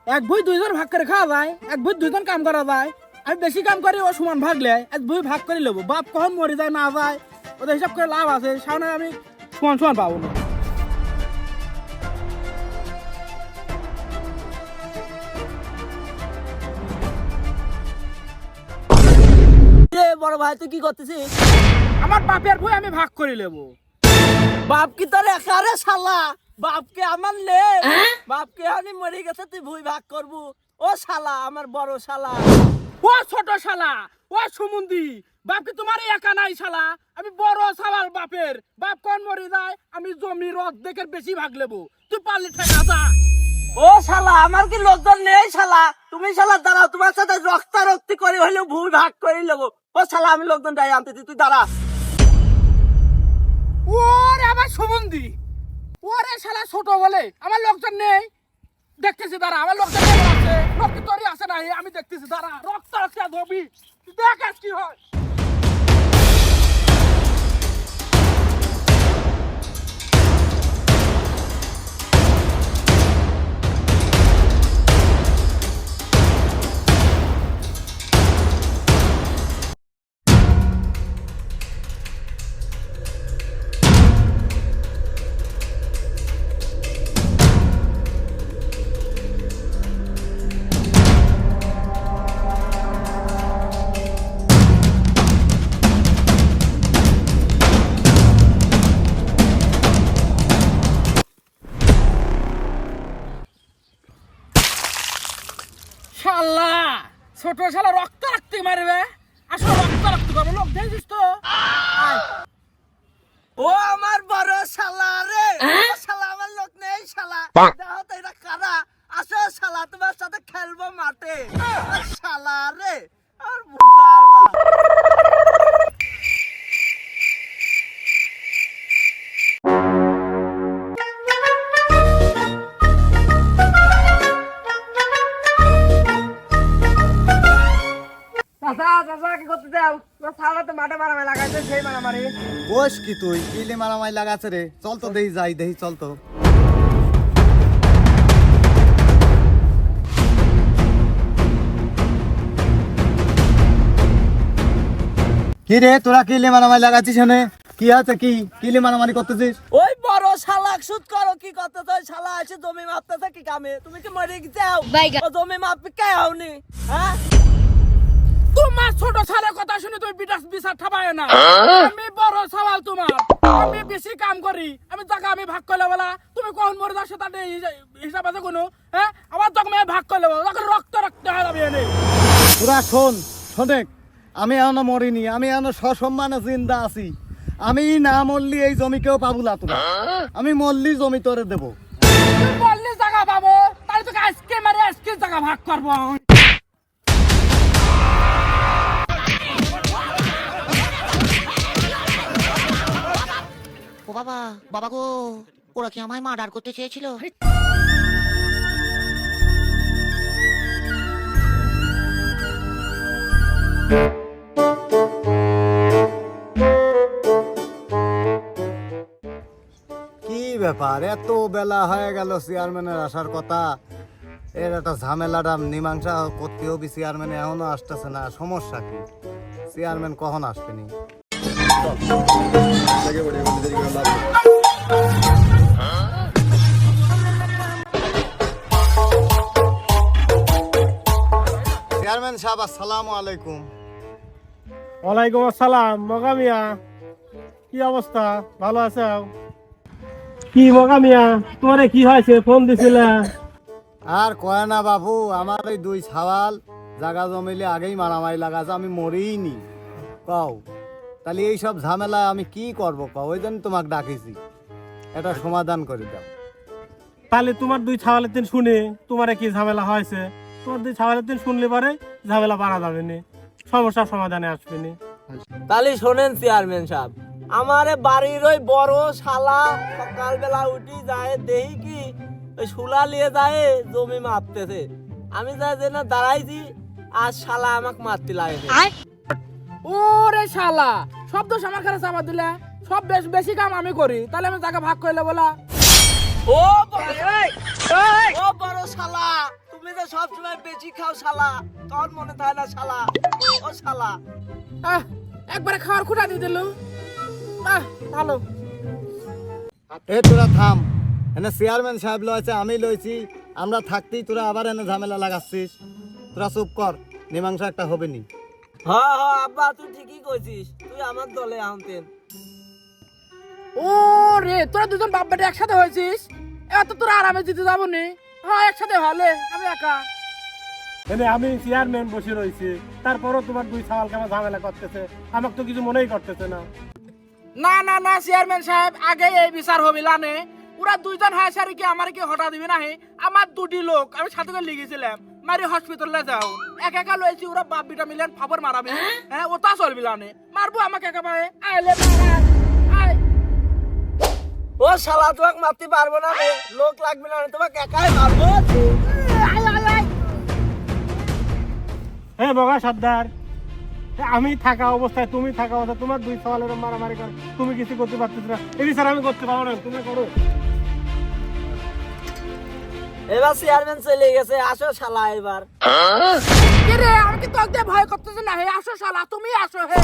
এক বই দুইজন ভাগ করে খাওয়া যায়, এক বই দুইজন কাম করা যায়। আমি বেশি কাম করি, ও সমান ভাগ লেয়, এক বই ভাগ করে নেবো। বাপ কখন মরে যায় না যায় ওদের হিসাব করে লাভ আছে, সামনে আমি সমান সমান পাবো না। বড় ভাই তুই কি করতেছিস? আমার বাপের বই আমি ভাগ করে নেবো। বাপ কি তোর একারে শালা? বাপকে আমার নে, বাপকে আমি মরে গেছে তুই ভুই ভাগ করবো? ও শালা, আমার বড় শালা। ও ছোট শালা, ও সুমন্দি, বাপ কি তোমার একা নাই শালা? আমি বড় সওয়াল বাপের। বাপ কোন মরে যায় আমি জমির অর্ধেকের বেশি ভাগ নেবো, তুই পারলি ঠেকা যা। ও শালা, আমার কি লজ্জা নেই শালা? তুমি শালা দাঁড়াও, তোমার সাথে রক্তারক্তি করে হইলেও ভুই ভাগ করে নেবো। ও শালা, আমি লোকজন ডাই আনতেছি, তুই দাঁড়া। ওরে আমার সুমন্দি, ওরে শালা ছোট বলে আমার লোকজন নেই। দেখতেছি দাঁড়া, আমার লোকজন নেই আছে, রক্ত তরি আছে নাই আমি দেখতেছি দাঁড়া। রক্ত রক্ত ধবি, দেখ আজ কি হয়। শালা ছোট শালা রক্ত রাখতে মারবে, আসলে রক্ত রাখতে পারবো লোক দেখছিস তো। ও আমার বড় শালা রে, ও শালা আমার লোক নেই শালা। দেখো তো এটা কারা? আসো শালা, তোমার সাথে খেলবো মাঠে। শালা রে, আর বুকার না। চাচা চাচা কি করতে যাও? শালা তো মাঠে মারামারি লাগাইছে, সেই মারামারি। কোষ কি তুই কিলে মারামারি লাগাচ্ছে রে? চল তো দেই যাই, দেহি চল তো। কি রে তোরা কিলে মারামারি লাগাচ্ছিস? কি আছে? কি কিলে মারামারি করতেছিস? ওই বড় শালা শুট করো, কি করতে তো শালা এসে জমি মাপতেছে কি কামে? তুমি কি মরে যাও? ও জমি মাপি কে হওনি? হ্যাঁ, তোমার ছোট শালার কথা শুনে তুমি বিটাস বিচার ঠাবায় না। আমি বড় সওয়াল তোমার, আমি বেশি কাম করি, আমি টাকা আমি ভাগ করে বলা। তুমি কখন মরে যাচ্ছ তাতে হিসাব আছে কোনো? হ্যাঁ, আমার তখন আমি ভাগ করে নেবো, তখন রক্ত রক্ত হয়ে যাবে এনে। তোরা শোন, শোনেক, আমি এখনো মরিনি, আমি এখনো সসম্মানে জিন্দা আছি। আমি না মরলি এই জমি কেউ পাবুলা তোরা। আমি মরলি জমি তোরে দেবো। তুই বললি জায়গা পাবো, তাহলে তোকে আজকে মারে আজকে জায়গা ভাগ করবো। ও বাবা, বাবা গো, ওরা কি আমায় মার্ডার করতে চেয়েছিল? কি ব্যাপার, এত বেলা হয়ে গেল, চেয়ারম্যানের আসার কথা। এর একটা ঝামেলাটা মীমাংসা করতে হবে। চেয়ারম্যান এখনো আসতেছে না, সমস্যা কি? চেয়ারম্যান কখন আসবেনি? চেয়ারম্যান সাহেব, আসসালামু আলাইকুম। ওয়ালাইকুম আসসালাম। মগা মিয়া, কি অবস্থা? ভালো আছো? কি মগা মিয়া, তোমারে কি হয়েছে? ফোন দিছিলে? আর কয় না বাবু, আমার এই দুই ছাওয়াল জাগা জমিলে আগেই মারামারি লাগাছে, আমি মরিনি। কও তাহলে এই সব ঝামেলা আমি কি করবো? কও, ওই জন্য তোমাকে ডাকিছি, এটা সমাধান করে দাও। তাহলে তোমার দুই ছাওয়ালের দিন শুনে তোমারে কি ঝামেলা হয়েছে? তোমার দুই ছাওয়ালের দিন শুনলে পারে ঝামেলা বাড়া যাবে না, সমস্যার সমাধানে আসবে না। তাহলে শোনেন চেয়ারম্যান সাহেব, আমারে বাড়ির ওই বড় শালা সকালবেলা উঠি যায়, দেখি কি ওই শুলা নিয়ে যায় জমি মাপতেছে। আমি যাই যে না দাঁড়াইছি, আর শালা আমাকে মারতে লাগে। ওরে শালা, সব দোষ আমার কাছে চাপা দিলে। সব বেশি কাম আমি করি, তাহলে আমি জায়গা ভাগ করলে বলা। ও ও বড় শালা, তুমি তো সবসময় বেশি খাও শালা, তোর মনে থাকে না শালা? ও শালা, একবারে খাওয়ার খুঁটা দিয়ে দিল। ভালো। এ তোরা থাম, এনে চেয়ারম্যান সাহেব লয়েছে, আমি লইছি, আমরা থাকতেই তোরা আবার এনে ঝামেলা লাগাচ্ছিস। তোরা চুপ কর, মীমাংসা একটা হবে নি। হ্যাঁ হ্যাঁ আব্বা, তুই ঠিকই কইছিস, তুই আমার দলে আনতেন। ও রে, তোরা দুজন বাপ বেটা একসাথে হয়েছিস, এবার তো তোরা আরামে জিতে যাবো নি। হ্যাঁ একসাথে হলে, আমি একা। এনে আমি চেয়ারম্যান বসে রয়েছি, তারপরও তোমার দুই ছাওয়ালকে আমার ঝামেলা করতেছে, আমাকে তো কিছু মনেই করতেছে না। না না না চেয়ারম্যান সাহেব, আগে এই বিচার হবি লানে। ওরা দুইজন হ্যাঁ সারি কি আমার কি হঠাৎ দিবি না? আমার দুটি লোক আমি সাথে করে লিখেছিলাম মারি হসপিটালে যাও, এক একা লয়েছি, ওরা বাপ বিটা মিলেন ফাবর মারাবে। হ্যাঁ ও তা চলবি লানে, মারবো আমাকে একেবারে। আইলে আয়। ও শালা, তোমাকে মারতে পারবো না রে, লোক লাগবে না, তোমাকে একাই মারবো। হ্যাঁ বগা সর্দার, আমি থাকা অবস্থায় তুমি থাকা অবস্থায় তোমার দুই সওয়ালের মারামারি করে তুমি কিছু করতে পারতেছ না, এই বিচার আমি করতে পারবো না, তুমি করো। এবার চেয়ারম্যান চলে গেছে, আসো শালা এবার। কে রে, আমি কি তোকে দিয়ে ভয় করতেছি না? হে আসো শালা, তুমি আসো। হে